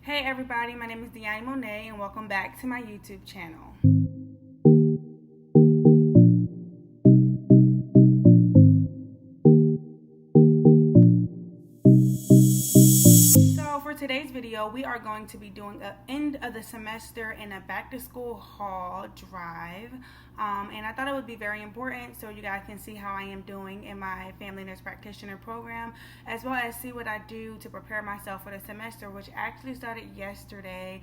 Hey everybody, my name is Deanne Monet and welcome back to my YouTube channel. So for today's video, we are going to be doing an end of the semester and a back to school haul drive. And I thought it would be very important so you guys can see how I am doing in my family nurse practitioner program, as well as see what I do to prepare myself for the semester, which actually started yesterday,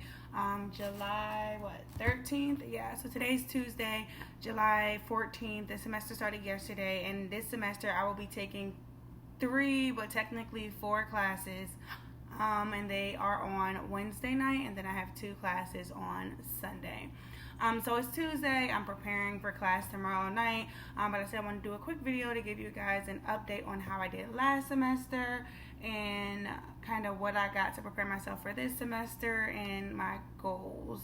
July 13th. Yeah, so today's Tuesday, July 14th. The semester started yesterday, and this semester I will be taking 3 but technically 4 classes, and they are on Wednesday night, and then I have 2 classes on Sunday. So it's Tuesday. I'm preparing for class tomorrow night, but I said I want to do a quick video to give you guys an update on how I did last semester and kind of what I got to prepare myself for this semester and my goals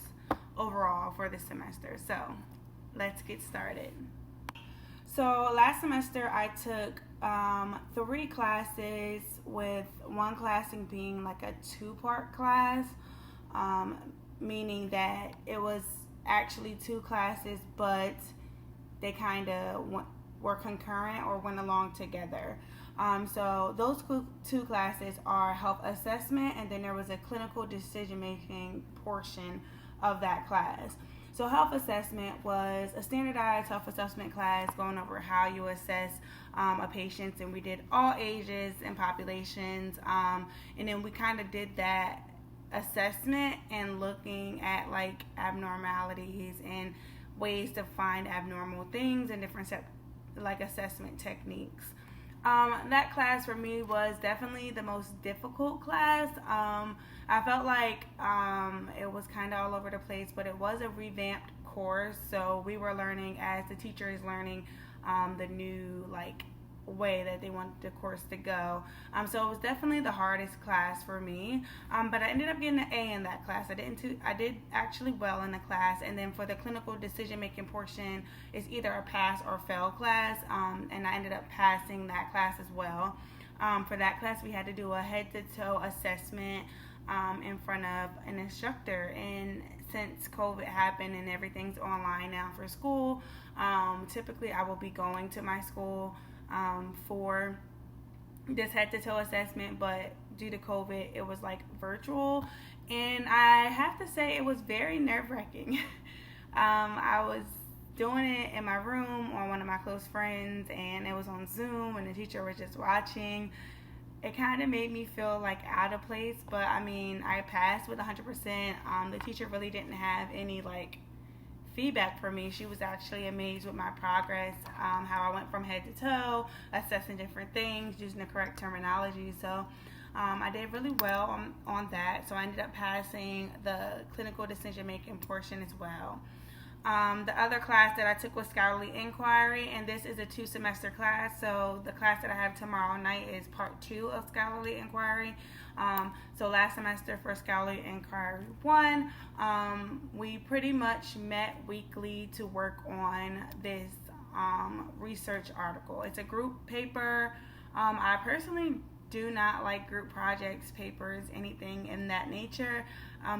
overall for this semester. So let's get started. So last semester I took 3 classes, with one class being like a 2-part class, meaning that it was actually 2 classes, but they kind of were concurrent or went along together. So those 2 classes are health assessment, and then there was a clinical decision making portion of that class. So health assessment was a standardized health assessment class going over how you assess a patient, and we did all ages and populations, and then we kind of did that assessment and looking at like abnormalities and ways to find abnormal things and different like assessment techniques. That class for me was definitely the most difficult class. I felt like it was kind of all over the place, but it was a revamped course, so we were learning as the teacher is learning the new like way that they want the course to go. So it was definitely the hardest class for me, but I ended up getting an A in that class. I did actually well in the class, and then for the clinical decision making portion, it's either a pass or fail class, and I ended up passing that class as well. For that class, we had to do a head-to-toe assessment in front of an instructor, and since COVID happened and everything's online now for school, typically I will be going to my school for this head-to-toe assessment, but due to COVID it was like virtual, and I have to say it was very nerve-wracking. I was doing it in my room on one of my close friends, and it was on Zoom, and the teacher was just watching. It kind of made me feel like out of place, but I mean, I passed with 100%. The teacher really didn't have any like feedback for me. She was actually amazed with my progress, how I went from head to toe, assessing different things, using the correct terminology. So I did really well on that. So I ended up passing the clinical decision making portion as well. The other class that I took was scholarly inquiry, and this is a 2-semester class. So the class that I have tomorrow night is part 2 of scholarly inquiry. So last semester for scholarly inquiry 1, we pretty much met weekly to work on this research article. It's a group paper. I personally do not like group projects, papers, anything in that nature,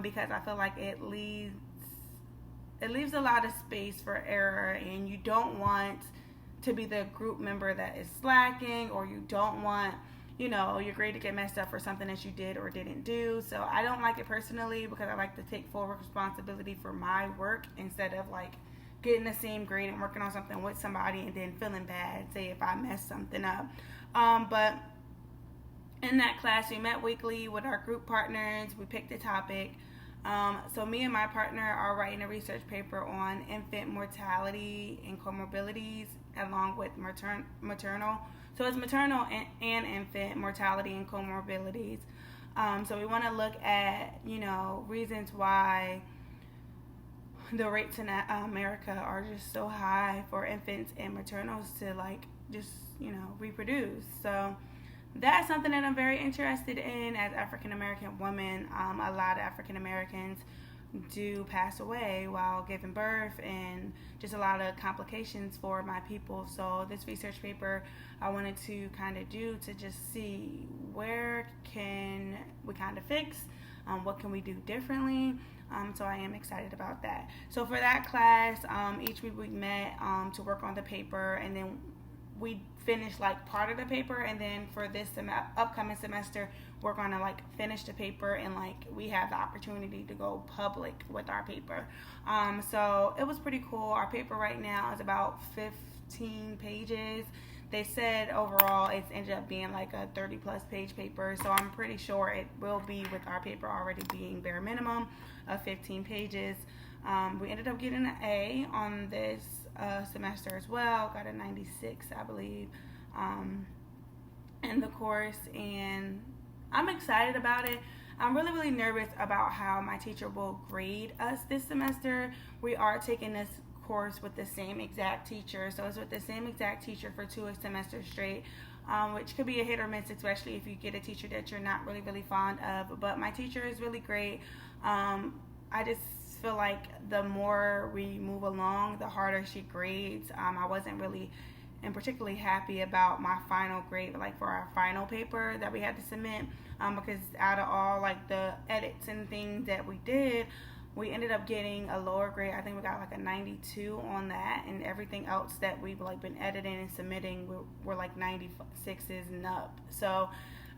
because I feel like it leaves a lot of space for error, and you don't want to be the group member that is slacking, or you don't want, your grade to get messed up for something that you did or didn't do. So I don't like it personally, because I like to take full responsibility for my work instead of like getting the same grade and working on something with somebody and then feeling bad, say if I mess something up. But in that class, we met weekly with our group partners. We picked a topic. So me and my partner are writing a research paper on infant mortality and comorbidities, along with maternal. So it's maternal and infant mortality and comorbidities. So we want to look at, reasons why the rates in America are just so high for infants and maternals to like just, reproduce. So that's something that I'm very interested in as African American women. A lot of African Americans do pass away while giving birth, and just a lot of complications for my people. So this research paper I wanted to kind of do to just see where can we kind of fix what can we do differently. So I am excited about that. So for that class, each week we met to work on the paper, and then we finished like part of the paper, and then for this upcoming semester we're going to like finish the paper, and like we have the opportunity to go public with our paper. So it was pretty cool. Our paper right now is about 15 pages. They said overall it's ended up being like a 30 plus page paper, so I'm pretty sure it will be, with our paper already being bare minimum of 15 pages. We ended up getting an A on this semester as well. Got a 96, I believe, in the course, and I'm excited about it. I'm really, really nervous about how my teacher will grade us this semester. We are taking this course with the same exact teacher, so it's with the same exact teacher for 2 semesters straight, which could be a hit or miss, especially if you get a teacher that you're not really, really fond of. But my teacher is really great. I just feel like the more we move along, the harder she grades. I wasn't really and particularly happy about my final grade, like for our final paper that we had to submit, because out of all like the edits and things that we did, we ended up getting a lower grade. I think we got like a 92 on that, and everything else that we've like been editing and submitting were like 96s and up. So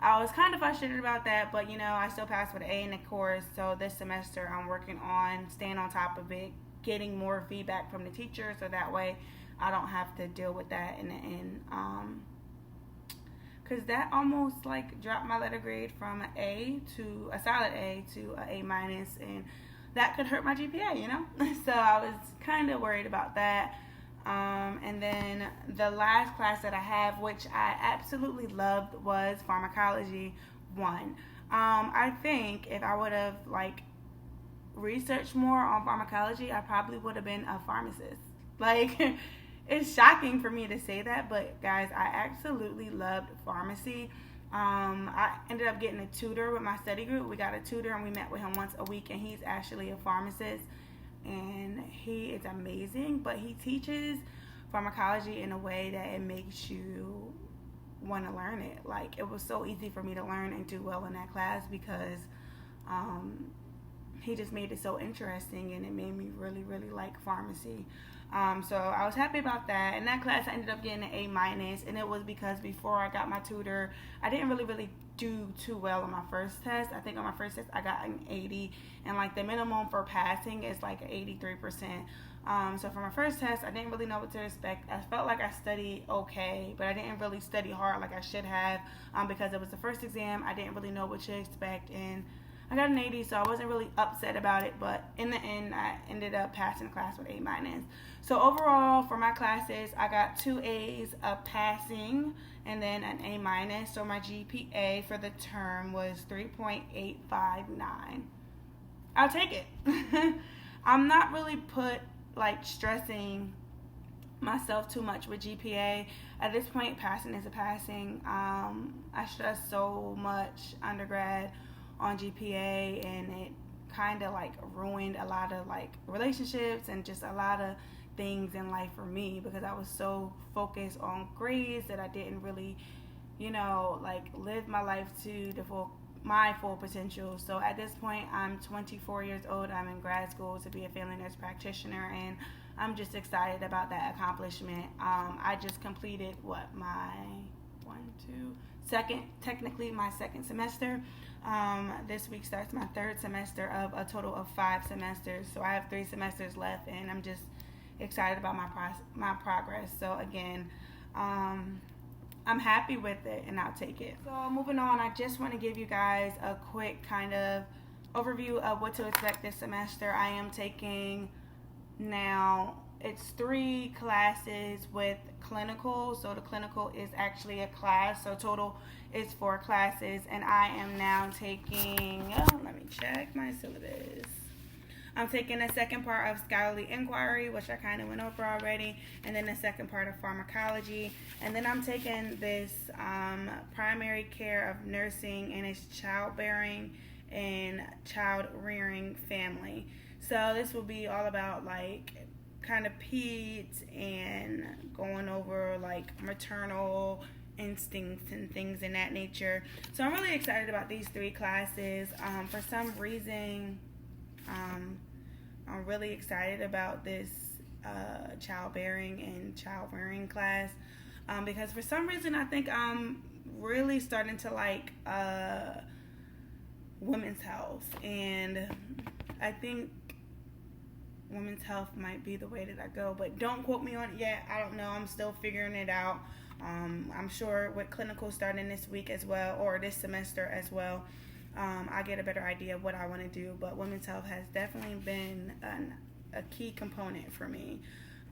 I was kind of frustrated about that, but you know, I still passed with an A in the course. So this semester I'm working on staying on top of it, getting more feedback from the teacher, so that way I don't have to deal with that in the end. Because that almost like dropped my letter grade from an A to a solid A to an A minus, and that could hurt my GPA, you know? So I was kind of worried about that. And then the last class that I have, which I absolutely loved, was Pharmacology 1. I think if I would have like researched more on pharmacology, I probably would have been a pharmacist. Like, it's shocking for me to say that, but guys, I absolutely loved pharmacy. I ended up getting a tutor with my study group. We got a tutor and we met with him once a week, and he's actually a pharmacist, and he is amazing. But he teaches pharmacology in a way that it makes you want to learn it. Like, it was so easy for me to learn and do well in that class because he just made it so interesting, and it made me really, really like pharmacy. So I was happy about that. In that class, I ended up getting an A minus, and it was because before I got my tutor, I didn't really do too well on my first test. I think on my first test, I got an 80, and like the minimum for passing is like 83%. So for my first test, I didn't really know what to expect. I felt like I studied okay, but I didn't really study hard like I should have, because it was the first exam. I didn't really know what to expect, and I got an 80, so I wasn't really upset about it, but in the end, I ended up passing the class with A minus. So overall, for my classes, I got 2 A's, a passing, and then an A minus. So my GPA for the term was 3.859. I'll take it. I'm not really stressing myself too much with GPA. At this point, passing is a passing. I stressed so much undergrad on GPA, and it kind of like ruined a lot of like relationships and just a lot of things in life for me, because I was so focused on grades that I didn't really, like live my life to my full potential. So at this point, I'm 24 years old. I'm in grad school to be a family nurse practitioner, and I'm just excited about that accomplishment. I just completed my second semester. This week starts my 3rd semester of a total of 5 semesters. So I have 3 semesters left, and I'm just excited about my progress. So again, I'm happy with it, and I'll take it. So moving on, I just want to give you guys a quick kind of overview of what to expect this semester. I am taking now, it's 3 classes with clinical. So the clinical is actually a class. So total is 4 classes, and I am now taking, let me check my syllabus. I'm taking the second part of scholarly inquiry, which I kind of went over already, and then the second part of pharmacology, and then I'm taking this primary care of nursing, and it's childbearing and child rearing family. So this will be all about like kind of peds and going over like maternal instincts and things in that nature. So I'm really excited about these 3 classes. For some reason, I'm really excited about this childbearing and child rearing class because for some reason I think I'm really starting to like women's health, and I think women's health might be the way that I go, but don't quote me on it yet. I don't know. I'm still figuring it out. I'm sure with clinical starting this week as well, or this semester as well, I get a better idea of what I want to do. But women's health has definitely been a key component for me.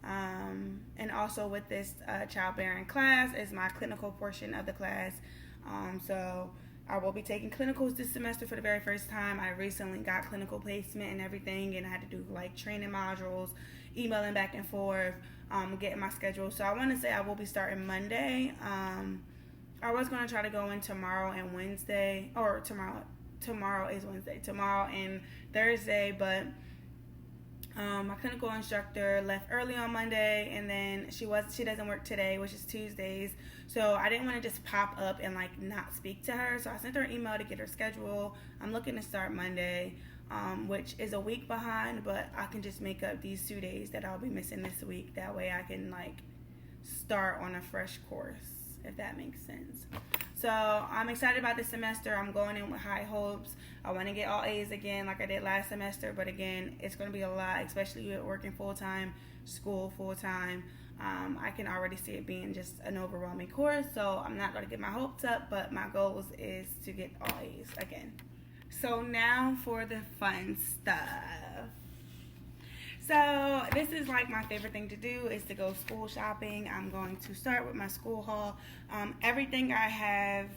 And also with this childbearing class is my clinical portion of the class. So I will be taking clinicals this semester for the very first time. I recently got clinical placement and everything, and I had to do like training modules, emailing back and forth, getting my schedule. So I want to say I will be starting Monday. I was going to try to go in tomorrow and Wednesday, or tomorrow is Wednesday, tomorrow and Thursday, but my clinical instructor left early on Monday, and then she doesn't work today, which is Tuesdays. So I didn't want to just pop up and like not speak to her. So I sent her an email to get her schedule. I'm looking to start Monday, which is a week behind, but I can just make up these 2 days that I'll be missing this week. That way I can like start on a fresh course, if that makes sense. So I'm excited about this semester. I'm going in with high hopes. I want to get all A's again like I did last semester, but again, it's going to be a lot, especially with working full-time, school full-time. I can already see it being just an overwhelming course, so I'm not going to get my hopes up, but my goals is to get all A's again. So now for the fun stuff. So this is like my favorite thing to do is to go school shopping. I'm going to start with my school haul. Everything I have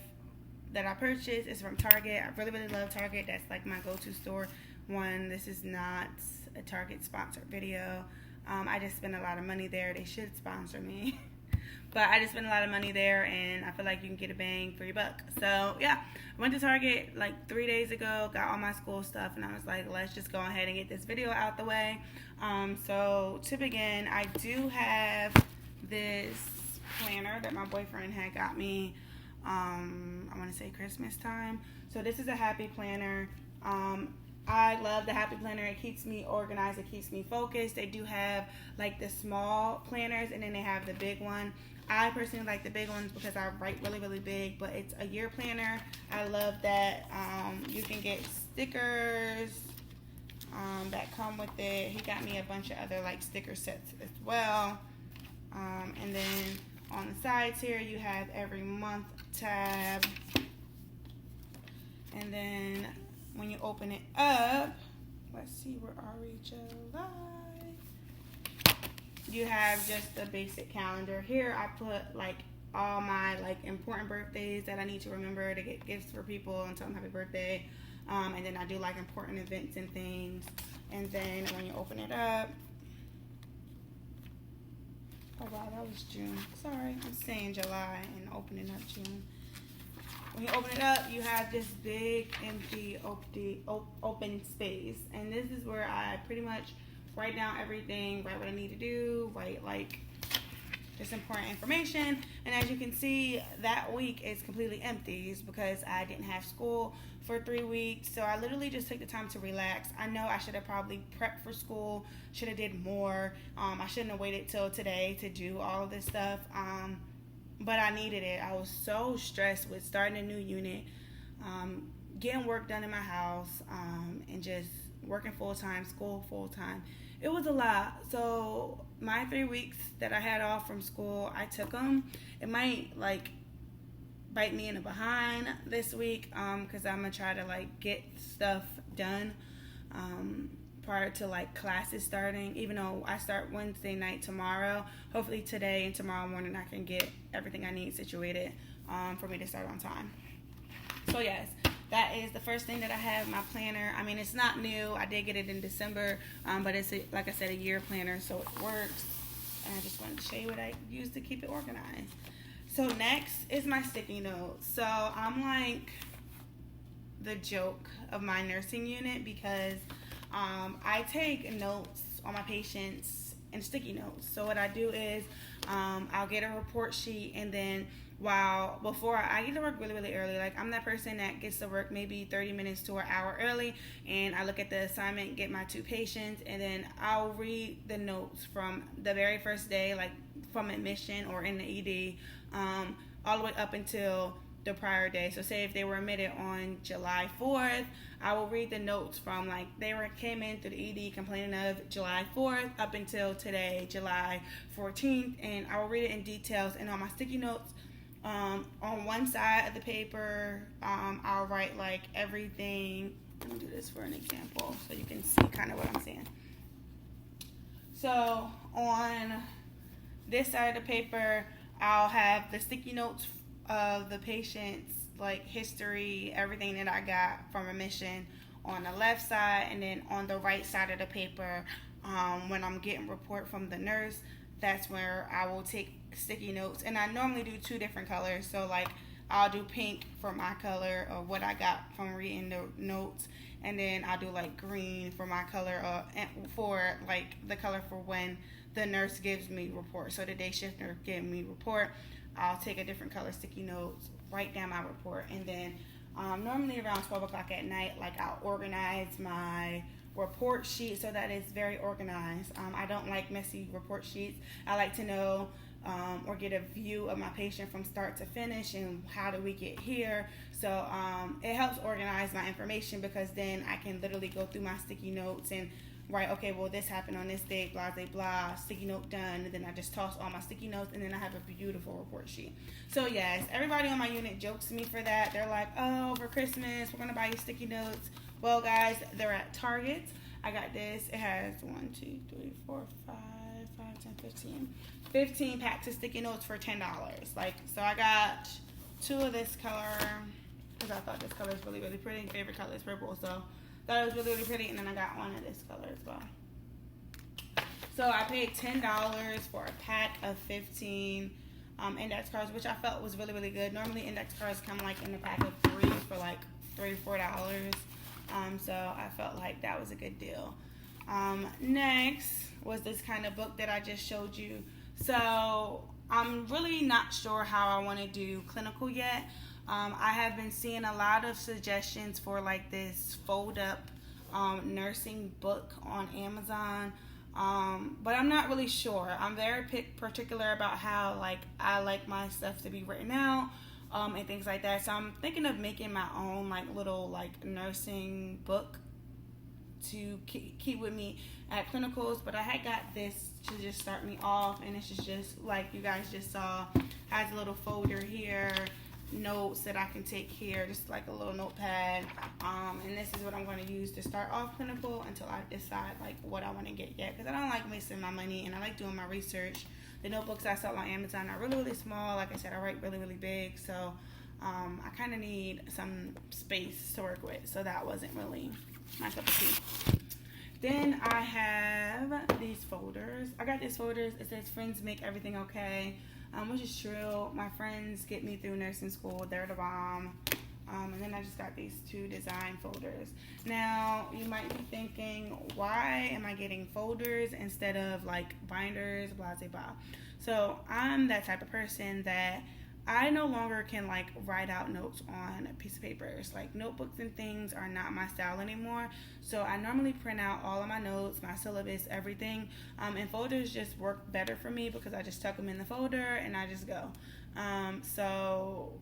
that I purchased is from Target. I really love Target. That's like my go-to store. This is not a Target sponsored video. I just spend a lot of money there. They should sponsor me. But I just spent a lot of money there, and I feel like you can get a bang for your buck. So, yeah, I went to Target like 3 days ago, got all my school stuff, and I was like, let's just go ahead and get this video out the way. So, to begin, I do have this planner that my boyfriend had got me, I want to say Christmas time. So, this is a happy planner. I love the happy planner. It keeps me organized. It keeps me focused. They do have like the small planners, and then they have the big one. I personally like the big ones because I write really big, but it's a year planner. I love that. You can get stickers that come with it. He got me a bunch of other like sticker sets as well. And then on the sides here you have every month tab. And then when you open it up, let's see, where are we, July? You have just the basic calendar. Here I put like all my like important birthdays that I need to remember to get gifts for people and tell them happy birthday. And then I do like important events and things. And then when you open it up, oh wow, that was June. Sorry, I'm saying July and opening up June. When you open it up, you have this big empty open space, and this is where I pretty much write down everything, write what I need to do, write like just important information. And as you can see, that week is completely empty. It's because I didn't have school for 3 weeks, so I literally just took the time to relax. I know I should have probably prepped for school, should have did more. I shouldn't have waited till today to do all of this stuff. But I needed it. I was so stressed with starting a new unit, getting work done in my house, and just working full-time, school full-time. It was a lot. So my 3 weeks that I had off from school, I took them. It might like bite me in the behind this week because I'm going to try to like get stuff done prior to like classes starting, even though I start Wednesday night tomorrow. Hopefully today and tomorrow morning I can get everything I need situated for me to start on time. So yes, that is the first thing that I have, my planner. I mean, it's not new. I did get it in December, but it's like I said, a year planner, so it works. And I just wanted to show you what I use to keep it organized. So next is my sticky notes. So I'm like the joke of my nursing unit because I take notes on my patients in sticky notes. So what I do is I'll get a report sheet, and then while before I get to work really, really early. Like, I'm that person that gets to work maybe 30 minutes to an hour early, and I look at the assignment, get my 2 patients, and then I'll read the notes from the very first day, like from admission or in the ED, all the way up until the prior day. So say if they were admitted on July 4th, I will read the notes from like came in through the ED complaining of July 4th up until today, July 14th, and I will read it in details. And on my sticky notes, on one side of the paper, I'll write like everything. Let me do this for an example so you can see kind of what I'm saying. So on this side of the paper, I'll have the sticky notes of the patient's like history, everything that I got from admission on the left side, and then on the right side of the paper, when I'm getting report from the nurse, that's where I will take sticky notes. And I normally do 2 different colors. So like I'll do pink for my color of what I got from reading the notes, and then I'll do like green for my color for like the color for when the nurse gives me report. So the day shifter giving me report, I'll take a different color sticky notes, write down my report, and then normally around 12 o'clock at night, like I'll organize my report sheet so that it's very organized. I don't like messy report sheets. I like to know or get a view of my patient from start to finish and how do we get here. So it helps organize my information, because then I can literally go through my sticky notes and write, okay, well, this happened on this date, blah, blah, blah, sticky note done, and then I just toss all my sticky notes, and then I have a beautiful report sheet. So yes, everybody on my unit jokes to me for that. They're like, oh, for Christmas, we're going to buy you sticky notes. Well, guys, they're at Target. I got this. It has 1, 2, 3, 4, 5, 10, 15 packs of sticky notes for $10. Like, so I got 2 of this color, because I thought this color is really, really pretty. Favorite color is purple, so thought it was really, really pretty, and then I got one of this color as well. So I paid $10 for a pack of 15 index cards, which I felt was really, really good. Normally index cards come like in a pack of 3 for like $3 or $4. So I felt like that was a good deal. Next was this kind of book that I just showed you. So I'm really not sure how I want to do clinical yet. I have been seeing a lot of suggestions for like this fold up nursing book on Amazon, but I'm not really sure. I'm very particular about how like I like my stuff to be written out, and things like that. So I'm thinking of making my own like little like nursing book to keep with me at clinicals. But I had got this to just start me off, and it's just like you guys just saw, has a little folder here, notes that I can take here, just like a little notepad, and this is what I'm going to use to start off clinical until I decide like what I want to get yet, because I don't like wasting my money and I like doing my research. The notebooks I sell on Amazon are really, really small. Like I said, I write really, really big, so I kind of need some space to work with, so that wasn't really my cup of tea. Then I have these folders. I got these folders. It says friends make everything okay, which is true. My friends get me through nursing school. They're the bomb. And then I just got these 2 design folders. Now, you might be thinking, why am I getting folders instead of like binders, blah, blah, blah. So I'm that type of person that I no longer can like write out notes on a piece of paper. It's like notebooks and things are not my style anymore. So I normally print out all of my notes, my syllabus, everything. And folders just work better for me because I just tuck them in the folder and I just go. So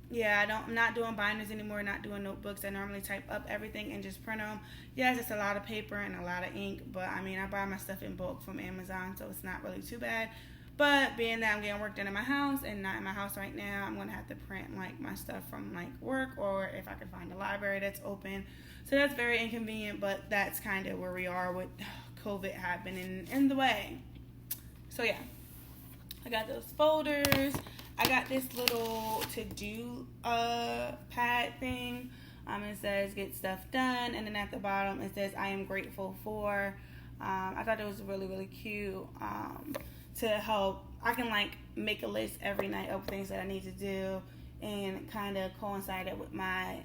yeah, I'm not doing binders anymore, not doing notebooks. I normally type up everything and just print them. Yes, it's a lot of paper and a lot of ink, but I mean, I buy my stuff in bulk from Amazon, so it's not really too bad. But being that I'm getting work done in my house and not in my house right now, I'm going to have to print like my stuff from like work, or if I can find a library that's open. So that's very inconvenient, but that's kind of where we are with COVID happening in the way. So yeah, I got those folders. I got this little to-do pad thing. It says get stuff done, and then at the bottom it says I am grateful for. I thought it was really, really cute. To help, I can like make a list every night of things that I need to do, and kind of coincide it with my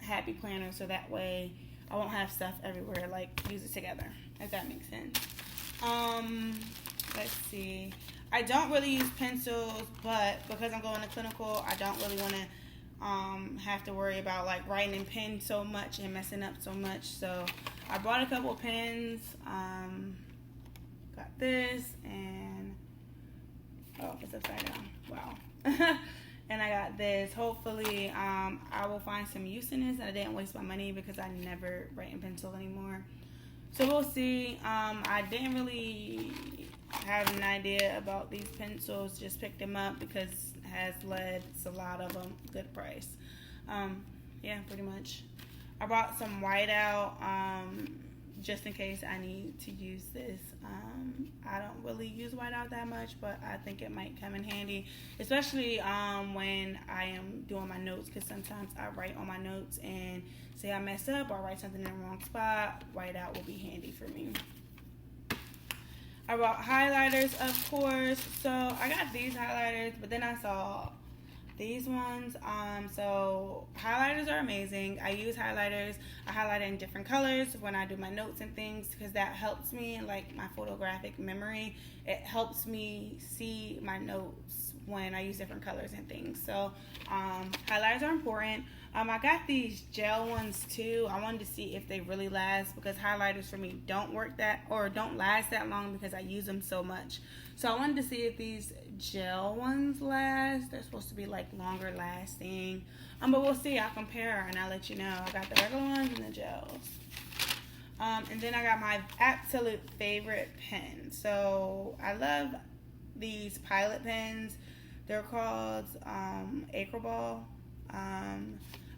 happy planner, so that way I won't have stuff everywhere, like use it together, if that makes sense. Let's see, I don't really use pencils, but because I'm going to clinical, I don't really want to have to worry about like writing in pen so much and messing up so much. So I bought a couple of pens. Got this, and oh, it's upside down. Wow. And I got this. Hopefully, I will find some use in this, and I didn't waste my money because I never write in pencil anymore. So we'll see. I didn't really have an idea about these pencils. Just picked them up because it has lead. It's a lot of them. Good price. Yeah, pretty much. I bought some whiteout just in case I need to use this. I don't really use whiteout that much, but I think it might come in handy, especially when I am doing my notes, because sometimes I write on my notes and say I mess up or write something in the wrong spot. Whiteout will be handy for me. I bought highlighters, of course. So I got these highlighters, but then I saw these ones. So highlighters are amazing. I use highlighters. I highlight in different colors when I do my notes and things, because that helps me in like my photographic memory. It helps me see my notes when I use different colors and things. So highlighters are important. I got these gel ones too. I wanted to see if they really last, because highlighters for me don't last that long because I use them so much. So I wanted to see if these gel ones last. They're supposed to be like longer lasting. But we'll see. I'll compare and I'll let you know. I got the regular ones and the gels. And then I got my absolute favorite pen. So I love these Pilot pens. They're called Acroball.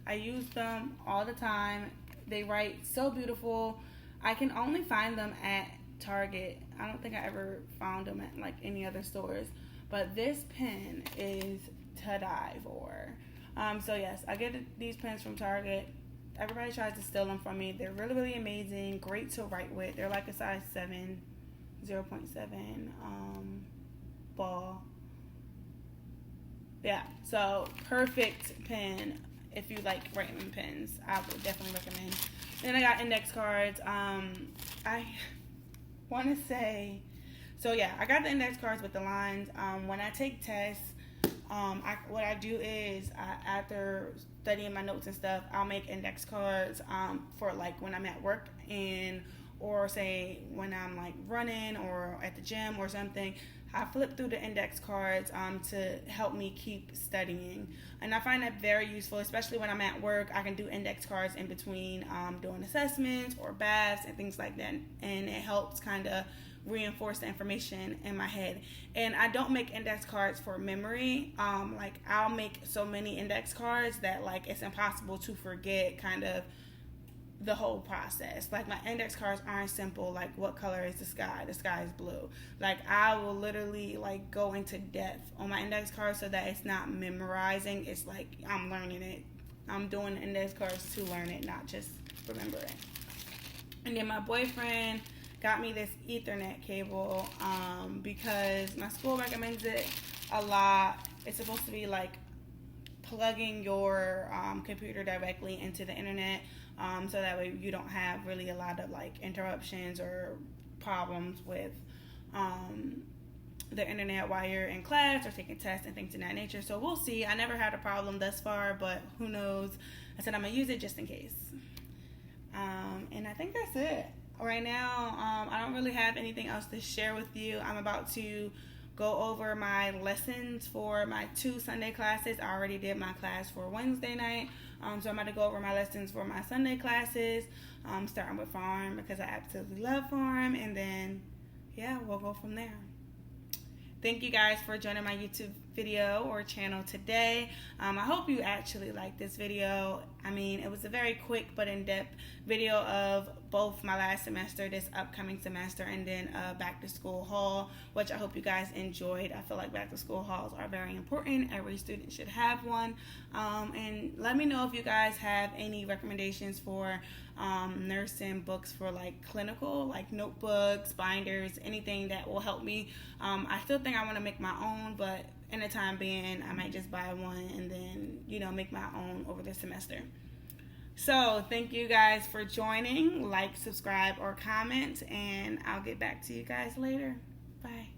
I use them all the time. They write so beautiful. I can only find them at Target. I don't think I ever found them at like any other stores. But this pen is to die for. So yes, I get these pens from Target. Everybody tries to steal them from me. They're really, really amazing. Great to write with. They're like a size 7, 0.7 ball. Yeah, so perfect pen if you like writing pens. I would definitely recommend. Then I got index cards. I want to say, so yeah, I got the index cards with the lines. When I take tests, what I do is after studying my notes and stuff, I'll make index cards for like when I'm at work or say when I'm like running or at the gym or something. I flip through the index cards to help me keep studying, and I find that very useful, especially when I'm at work. I can do index cards in between doing assessments or baths and things like that, and it helps kind of reinforce the information in my head. And I don't make index cards for memory. Like I'll make so many index cards that like it's impossible to forget kind of the whole process. Like my index cards aren't simple, like what color is the sky is blue. Like I will literally like go into depth on my index cards so that it's not memorizing, it's like I'm learning it. I'm doing index cards to learn it, not just remember it. And then my boyfriend got me this Ethernet cable because my school recommends it a lot. It's supposed to be like plugging your computer directly into the internet, so that way you don't have really a lot of like interruptions or problems with the internet while you're in class or taking tests and things of that nature. So we'll see. I never had a problem thus far, but who knows. I said I'm gonna use it just in case. And I think that's it right now. I don't really have anything else to share with you. I'm about to go over my lessons for my 2 Sunday classes. I already did my class for Wednesday night. So I'm about to go over my lessons for my Sunday classes, starting with Farm because I absolutely love Farm. And then, yeah, we'll go from there. Thank you guys for joining my YouTube video or channel today. I hope you actually liked this video. I mean, it was a very quick but in-depth video of both my last semester, this upcoming semester, and then back to school haul, which I hope you guys enjoyed. I feel like back to school hauls are very important. Every student should have one. And let me know if you guys have any recommendations for nursing books for like clinical, like notebooks, binders, anything that will help me. I still think I want to make my own, but in the time being, I might just buy one and then, make my own over the semester. So thank you guys for joining. Like, subscribe, or comment, and I'll get back to you guys later. Bye.